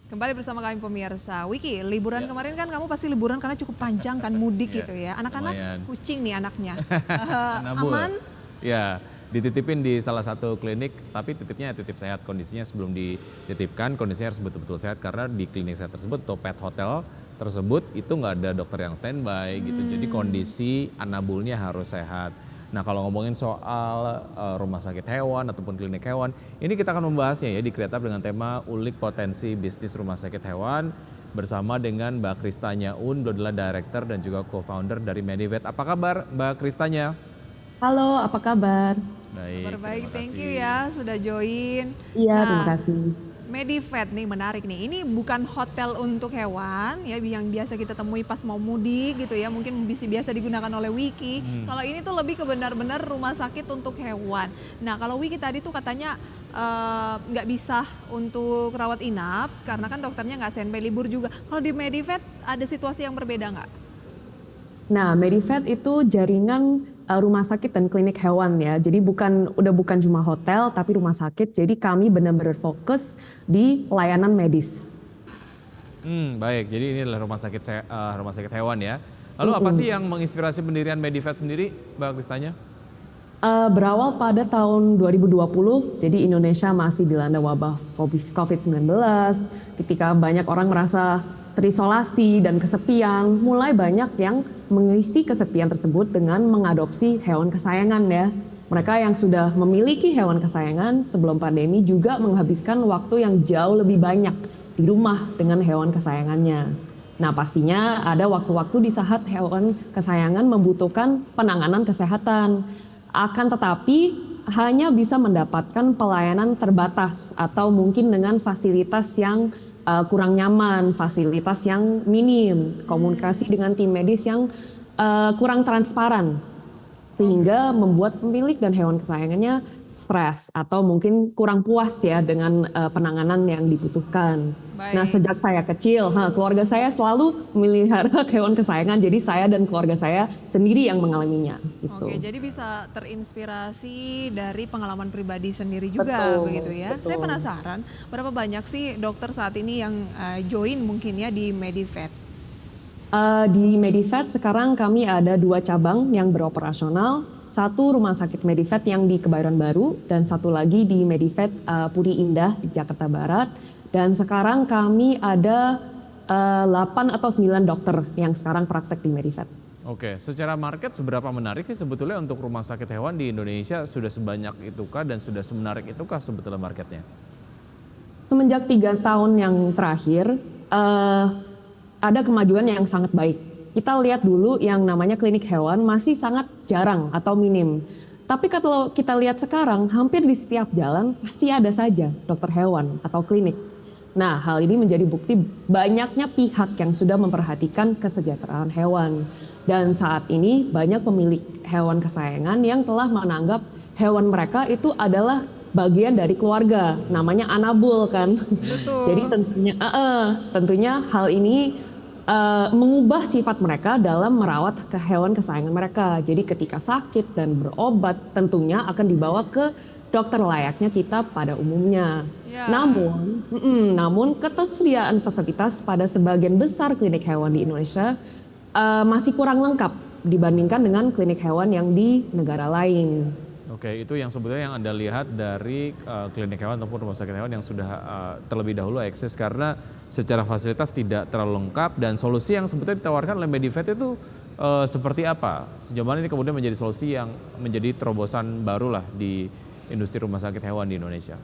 Kembali bersama kami pemirsa. Wiki, liburan kemarin kan kamu pasti liburan karena cukup panjang kan, mudik Iya, gitu ya. Anak-anak lumayan. kucing nih anaknya. Nabul. Aman? Ya, dititipin di salah satu klinik, tapi titipnya titip sehat. Kondisinya sebelum dititipkan, kondisinya harus betul-betul sehat karena di klinik sehat tersebut atau pet hotel tersebut itu nggak ada dokter yang standby gitu. Jadi kondisi anabulnya harus sehat. Nah kalau ngomongin soal rumah sakit hewan ataupun klinik hewan, ini kita akan membahasnya ya di Kreatif dengan tema ulik potensi bisnis rumah sakit hewan bersama dengan Mbak Kristanya Un, adalah director dan juga co-founder dari Medivet. Apa kabar Mbak Kristanya? Halo, apa kabar? Kabar Baik, baik, terima thank you kasih. ya sudah join. Iya, terima Nah, kasih. Medivet nih menarik nih. Ini bukan hotel untuk hewan ya yang biasa kita temui pas mau mudik gitu ya. Mungkin biasa digunakan oleh Wiki. Kalau ini tuh lebih ke benar-benar rumah sakit untuk hewan. Nah, kalau Wiki tadi tuh katanya nggak bisa untuk rawat inap karena kan dokternya nggak standby, libur juga. Kalau di Medivet ada situasi yang berbeda nggak? Nah, Medivet itu jaringan rumah sakit dan klinik hewan ya. Jadi udah bukan cuma hotel, tapi rumah sakit. Jadi kami benar-benar fokus di layanan medis. Baik, jadi ini adalah rumah sakit hewan ya. Lalu apa sih yang menginspirasi pendirian Medivet sendiri, Mbak Kristanya? Berawal pada tahun 2020, jadi Indonesia masih dilanda wabah COVID-19. Ketika banyak orang merasa terisolasi dan kesepian, mulai banyak yang mengisi kesepian tersebut dengan mengadopsi hewan kesayangan ya. Mereka yang sudah memiliki hewan kesayangan sebelum pandemi juga menghabiskan waktu yang jauh lebih banyak di rumah dengan hewan kesayangannya. Nah, pastinya ada waktu-waktu di saat hewan kesayangan membutuhkan penanganan kesehatan. Akan tetapi hanya bisa mendapatkan pelayanan terbatas atau mungkin dengan fasilitas yang kurang nyaman, fasilitas yang minim, komunikasi dengan tim medis yang kurang transparan, sehingga membuat pemilik dan hewan kesayangannya stres atau mungkin kurang puas ya dengan penanganan yang dibutuhkan. Baik. Nah, sejak saya kecil, keluarga saya selalu memelihara hewan kesayangan, jadi saya dan keluarga saya sendiri yang mengalaminya. Gitu. Oke, jadi bisa terinspirasi dari pengalaman pribadi sendiri juga Betul, begitu ya. betul. Saya penasaran, berapa banyak sih dokter saat ini yang join mungkin ya di Medivet? Di Medivet sekarang kami ada 2 cabang yang beroperasional, satu rumah sakit Medivet yang di Kebayoran Baru dan satu lagi di Medivet Puri Indah di Jakarta Barat. Dan sekarang kami ada 8 atau 9 dokter yang sekarang praktek di Medivet. Oke, secara market seberapa menarik sih sebetulnya untuk rumah sakit hewan di Indonesia? Sudah sebanyak itukah dan sudah semenarik itukah sebetulnya marketnya? Semenjak 3 tahun yang terakhir, ada kemajuan yang sangat baik. Kita lihat dulu yang namanya klinik hewan masih sangat jarang atau minim. Tapi kalau kita lihat sekarang, hampir di setiap jalan pasti ada saja dokter hewan atau klinik. Nah, hal ini menjadi bukti banyaknya pihak yang sudah memperhatikan kesejahteraan hewan. Dan saat ini banyak pemilik hewan kesayangan yang telah menganggap hewan mereka itu adalah bagian dari keluarga, namanya anabul kan. Betul. Jadi tentunya hal ini mengubah sifat mereka dalam merawat hewan kesayangan mereka. Jadi ketika sakit dan berobat tentunya akan dibawa ke dokter layaknya kita pada umumnya. Ya. Namun ketersediaan fasilitas pada sebagian besar klinik hewan di Indonesia masih kurang lengkap dibandingkan dengan klinik hewan yang di negara lain. Oke, itu yang sebetulnya yang Anda lihat dari klinik hewan ataupun rumah sakit hewan yang sudah terlebih dahulu eksis karena secara fasilitas tidak terlalu lengkap dan solusi yang sebetulnya ditawarkan oleh Medivet itu seperti apa? Sejauh mana ini kemudian menjadi solusi yang menjadi terobosan baru lah di industri rumah sakit hewan di Indonesia?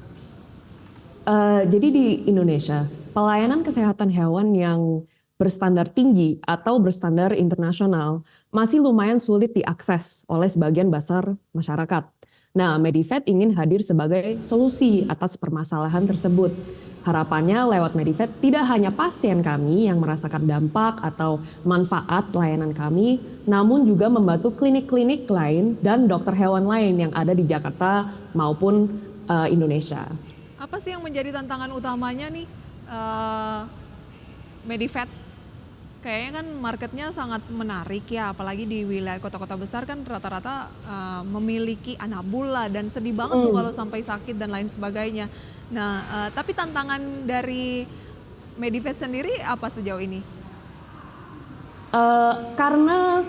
Jadi di Indonesia, pelayanan kesehatan hewan yang berstandar tinggi atau berstandar internasional masih lumayan sulit diakses oleh sebagian besar masyarakat. Nah, Medivet ingin hadir sebagai solusi atas permasalahan tersebut. Harapannya lewat Medivet tidak hanya pasien kami yang merasakan dampak atau manfaat layanan kami, namun juga membantu klinik-klinik lain dan dokter hewan lain yang ada di Jakarta maupun Indonesia. Apa sih yang menjadi tantangan utamanya nih Medivet? Kayaknya kan marketnya sangat menarik ya, apalagi di wilayah kota-kota besar kan rata-rata memiliki anabul lah dan sedih banget tuh kalau sampai sakit dan lain sebagainya. Nah, tapi tantangan dari Medivet sendiri apa sejauh ini? Karena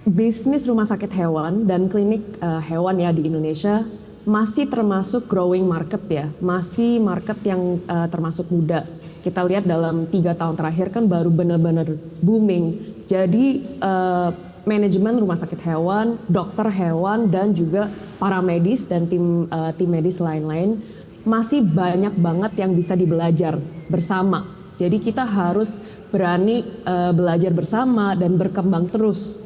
bisnis rumah sakit hewan dan klinik hewan ya di Indonesia masih termasuk growing market ya, masih market yang termasuk muda. Kita lihat dalam 3 tahun terakhir kan baru benar-benar booming. Jadi manajemen rumah sakit hewan, dokter hewan dan juga para medis dan tim medis lain-lain masih banyak banget yang bisa dibelajar bersama. Jadi kita harus berani belajar bersama dan berkembang terus.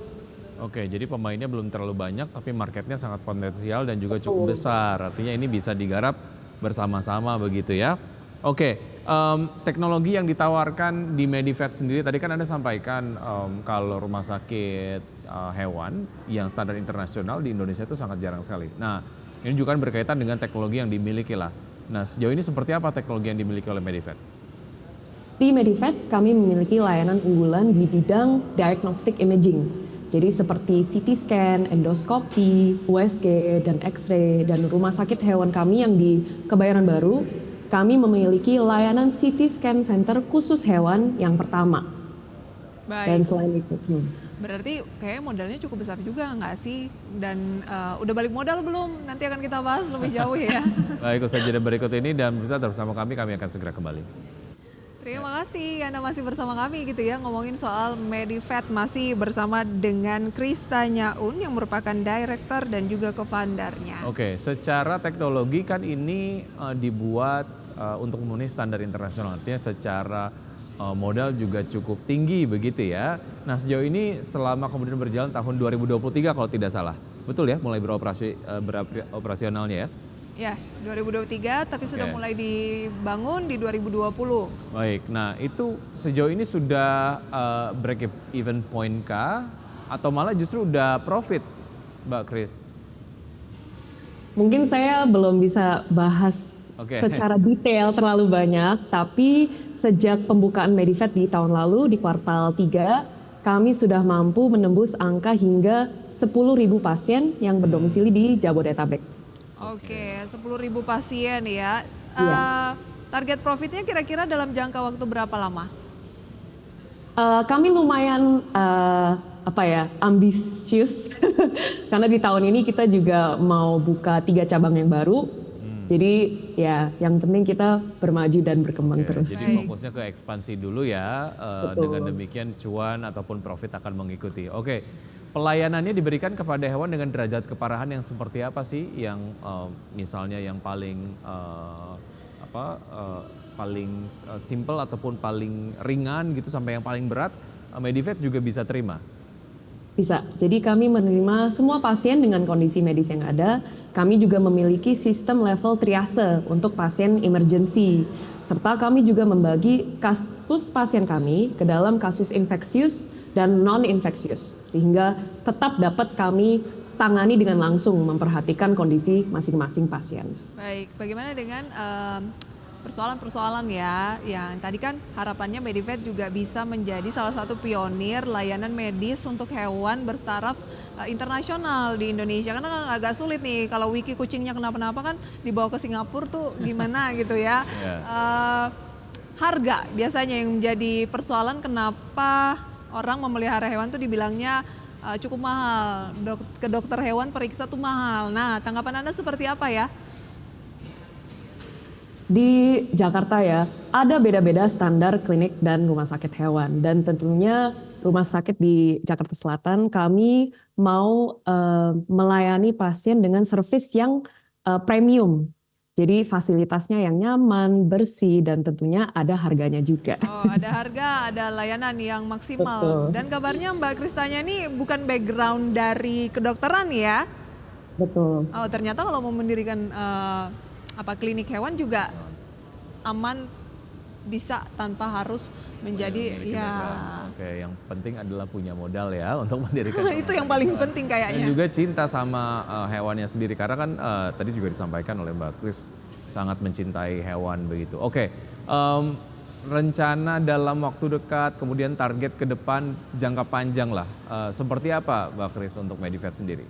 Oke, jadi pemainnya belum terlalu banyak tapi marketnya sangat potensial dan juga cukup besar. Artinya ini bisa digarap bersama-sama begitu ya. Oke, teknologi yang ditawarkan di Medivet sendiri tadi kan Anda sampaikan kalau rumah sakit hewan yang standar internasional di Indonesia itu sangat jarang sekali. Nah, ini juga kan berkaitan dengan teknologi yang dimiliki lah. Nah, sejauh ini seperti apa teknologi yang dimiliki oleh Medivet? Di Medivet kami memiliki layanan unggulan di bidang diagnostic imaging. Jadi seperti CT scan, endoskopi, USG, dan X-ray. Dan rumah sakit hewan kami yang di Kebayoran Baru, kami memiliki layanan CT scan center khusus hewan yang pertama. Dan Baik, selain itu, berarti kayak modalnya cukup besar juga nggak sih? Dan udah balik modal belum? Nanti akan kita bahas lebih jauh ya. Baik, usai jeda berikut ini dan bisa bersama kami akan segera kembali. Terima kasih Anda masih bersama kami gitu ya, ngomongin soal Medivet, masih bersama dengan Krista Nyaun yang merupakan director dan juga co-foundernya. Oke, secara teknologi kan ini dibuat untuk memenuhi standar internasional, artinya secara modal juga cukup tinggi begitu ya. Nah, sejauh ini selama kemudian berjalan tahun 2023 kalau tidak salah, betul ya mulai beroperasionalnya ya? Ya, 2023 tapi sudah mulai dibangun di 2020. Baik, nah itu sejauh ini sudah break even point kah atau malah justru udah profit, Mbak Kris? mungkin saya belum bisa bahas secara detail terlalu banyak, tapi sejak pembukaan Medivet di tahun lalu di kuartal 3, kami sudah mampu menembus angka hingga 10.000 pasien yang berdomisili di Jabodetabek. Oke, 10.000 pasien ya. Iya. Target profitnya kira-kira dalam jangka waktu berapa lama? Kami lumayan ambisius karena di tahun ini kita juga mau buka 3 cabang yang baru. Jadi ya yang penting kita bermaju dan berkembang terus. Jadi fokusnya ke ekspansi dulu ya. Dengan demikian cuan ataupun profit akan mengikuti. Oke. Pelayanannya diberikan kepada hewan dengan derajat keparahan yang seperti apa sih? Yang misalnya yang paling paling simple ataupun paling ringan gitu sampai yang paling berat, Medivet juga bisa terima? Bisa, jadi kami menerima semua pasien dengan kondisi medis yang ada. Kami juga memiliki sistem level triase untuk pasien emergency. Serta kami juga membagi kasus pasien kami ke dalam kasus infeksius dan non-infeksius. Sehingga tetap dapat kami tangani dengan langsung memperhatikan kondisi masing-masing pasien. Baik, bagaimana dengan persoalan-persoalan ya, yang tadi kan harapannya Medivet juga bisa menjadi salah satu pionir layanan medis untuk hewan bertaraf internasional di Indonesia. Karena kan agak sulit nih kalau Wiki kucingnya kenapa-napa kan dibawa ke Singapura tuh gimana gitu ya. Harga biasanya yang menjadi persoalan, kenapa orang memelihara hewan tuh dibilangnya cukup mahal. Ke dokter hewan periksa tuh mahal. Nah, tanggapan Anda seperti apa ya? Di Jakarta ya, ada beda-beda standar klinik dan rumah sakit hewan. Dan tentunya rumah sakit di Jakarta Selatan kami mau melayani pasien dengan servis yang premium. Jadi fasilitasnya yang nyaman, bersih, dan tentunya ada harganya juga. Oh, ada harga, ada layanan yang maksimal. Betul. Dan kabarnya Mbak Kristanya ini bukan background dari kedokteran ya? Betul. Oh, ternyata kalau mau mendirikan klinik hewan juga aman, bisa tanpa harus menjadi Oke, yang penting adalah punya modal ya untuk mendirikan. itu yang paling penting kayaknya. Dan juga cinta sama hewannya sendiri karena kan tadi juga disampaikan oleh Mbak Kris sangat mencintai hewan begitu. Oke, rencana dalam waktu dekat, kemudian target ke depan jangka panjang lah, seperti apa Mbak Kris untuk Medivet sendiri?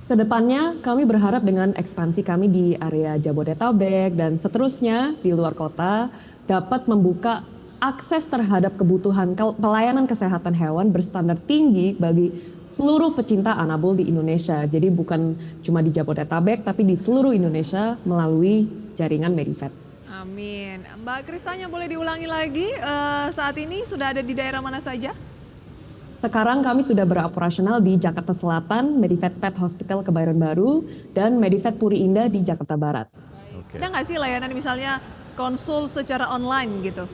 Kedepannya kami berharap dengan ekspansi kami di area Jabodetabek dan seterusnya di luar kota, dapat membuka akses terhadap kebutuhan pelayanan kesehatan hewan berstandar tinggi bagi seluruh pecinta anabul di Indonesia. Jadi bukan cuma di Jabodetabek, tapi di seluruh Indonesia melalui jaringan Medivet. Amin. Mbak Kristanya boleh diulangi lagi, saat ini sudah ada di daerah mana saja? Sekarang kami sudah beroperasional di Jakarta Selatan, Medivet Pet Hospital Kebayoran Baru, dan Medivet Puri Indah di Jakarta Barat. Oke. Ada nggak sih layanan misalnya konsul secara online gitu?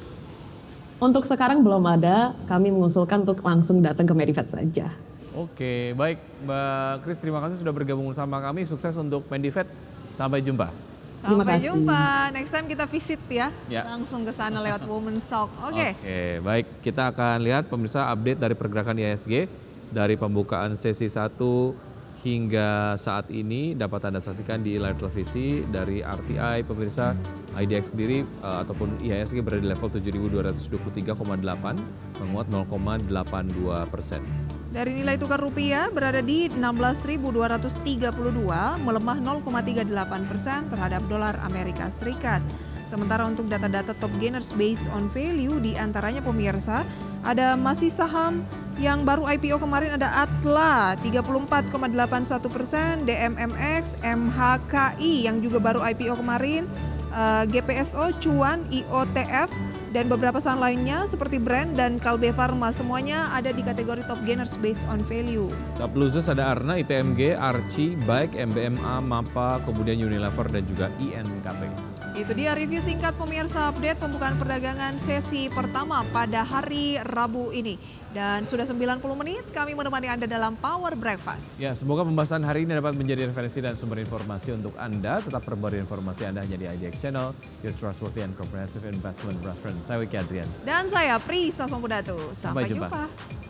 Untuk sekarang belum ada, kami mengusulkan untuk langsung datang ke Medivet saja. Oke, baik Mbak Kris, terima kasih sudah bergabung bersama kami. Sukses untuk Medivet. Sampai jumpa. Terima Sampai kasih. jumpa. Next time kita visit ya. Ya. Langsung ke sana lewat Women's Talk. Oke. Oke, baik. Kita akan lihat pemirsa update dari pergerakan IHSG dari pembukaan sesi 1 hingga saat ini dapat Anda saksikan di layar televisi dari RTI pemirsa. IDX sendiri ataupun IHSG berada di level 7.223,8 menguat 0,82%. Dari nilai tukar rupiah berada di 16.232, melemah 0,38% terhadap dolar Amerika Serikat. Sementara untuk data-data top gainers based on value, di antaranya pemirsa, ada masih saham yang baru IPO kemarin, ada Atla 34,81%, DMMX, MHKI yang juga baru IPO kemarin, GPSO, Cuan, IOTF, dan beberapa saham lainnya seperti Brand dan Kalbe Pharma, semuanya ada di kategori top gainers based on value. Top losers ada Arna, ITMG, Archie, Baik, MBMA, MAPA, kemudian Unilever dan juga INKP. Itu dia review singkat pemirsa update pembukaan perdagangan sesi pertama pada hari Rabu ini. Dan sudah 90 menit kami menemani Anda dalam Power Breakfast. Ya, semoga pembahasan hari ini dapat menjadi referensi dan sumber informasi untuk Anda. Tetap perbarui informasi Anda hanya di IDX Channel, your trustworthy and comprehensive investment reference. Saya Wiki Adrian. Dan saya Prisa Sompudatu. Sampai jumpa. jumpa.